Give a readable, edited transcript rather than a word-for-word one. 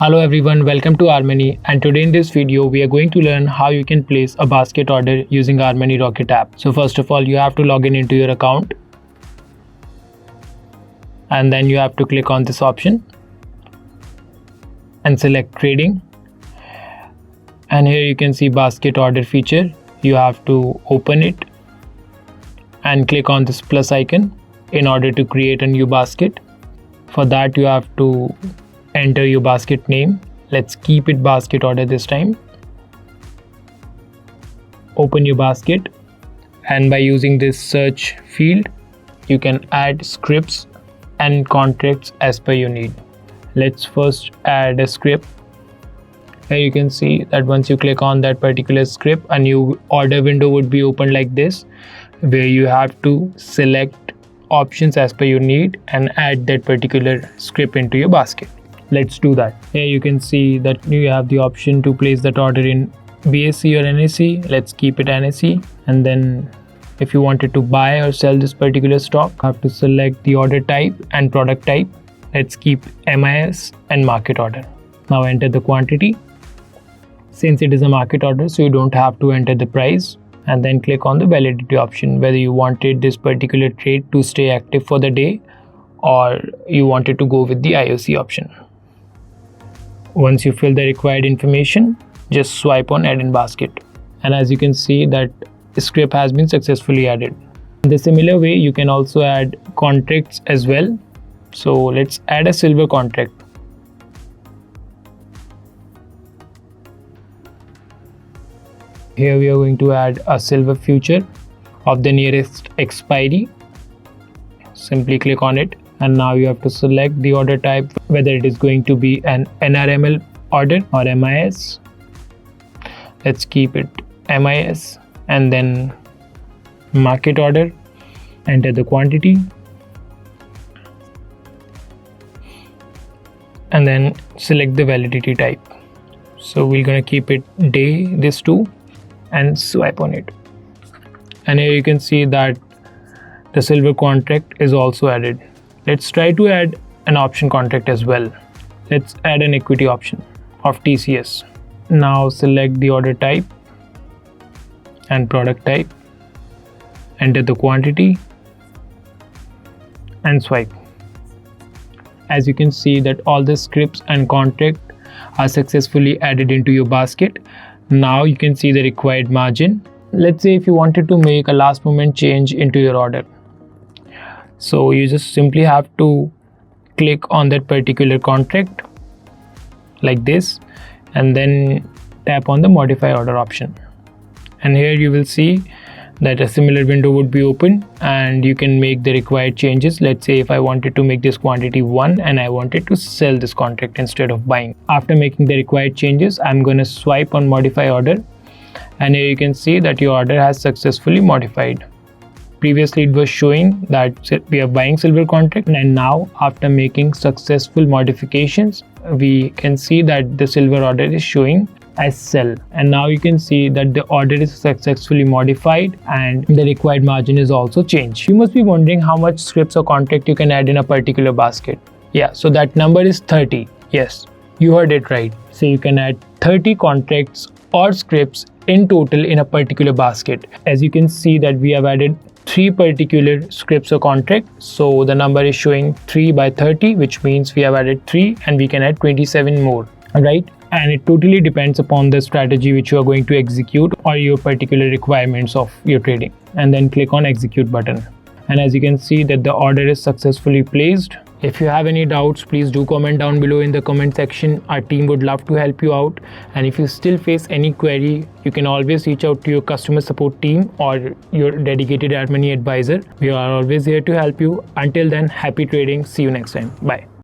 Hello everyone, welcome to RMoney, and today in this video we are going to learn how you can place a basket order using RMoney Rocket app. So first of all, you have to log into your account and then you have to click on this option and select trading, and here you can see basket order feature. You have to open it and click on this plus icon in order to create a new basket. For that you have to enter your basket name. Let's keep it basket order this time. Open your basket, and by using this search field you can add scripts and contracts as per your need. Let's first add a script. Here you can see that once you click on that particular script, a new order window would be opened like this, where you have to select options as per your need and add that particular script into your basket. Let's do that. Here you can see that you have the option to place that order in BSC or NSE. Let's keep it NSE, and then if you wanted to buy or sell this particular stock, you have to select the order type and product type. Let's keep MIS and market order. Now enter the quantity. Since it is a market order, so you don't have to enter the price, and then click on the validity option, whether you wanted this particular trade to stay active for the day or you wanted to go with the IOC option. Once you fill the required information, just swipe on add in basket, and as you can see that script has been successfully added. In the similar way you can also add contracts as well. So let's add a silver contract. Here we are going to add a silver future of the nearest expiry. Simply click on it, and now you have to select the order type, whether it is going to be an NRML order or MIS. Let's keep it MIS, and then market order. Enter the quantity, and then select the validity type. So we're gonna keep it day, this too, and swipe on it. And here you can see that the silver contract is also added. Let's try to add an option contract as well. Let's add an equity option of TCS. Now select the order type and product type, enter the quantity and swipe. As you can see that all the scripts and contract are successfully added into your basket. Now you can see the required margin. Let's say if you wanted to make a last moment change into your order, so you just simply have to click on that particular contract like this, and then tap on the modify order option, and here you will see that a similar window would be open and you can make the required changes. Let's say if I wanted to make this quantity 1 and I wanted to sell this contract instead of buying. After making the required changes, I'm going to swipe on modify order, and here you can see that your order has successfully modified. Previously it was showing that we are buying silver contract, and now after making successful modifications we can see that the silver order is showing as sell, and now you can see that the order is successfully modified and the required margin is also changed. You must be wondering how much scripts or contract you can add in a particular basket. Yeah, so that number is 30. Yes, you heard it right. So you can add 30 contracts or scripts in total in a particular basket. As you can see that we have added 3 particular scripts or contracts, so the number is showing 3 by 30, which means we have added 3 and we can add 27 more, right? And it totally depends upon the strategy which you are going to execute or your particular requirements of your trading. And then click on execute button, and as you can see that the order is successfully placed. If you have any doubts, please do comment down below in the comment section. Our team would love to help you out, and if you still face any query, you can always reach out to your customer support team or your dedicated RMoney advisor. We are always here to help you. Until then, happy trading. See you next time. Bye.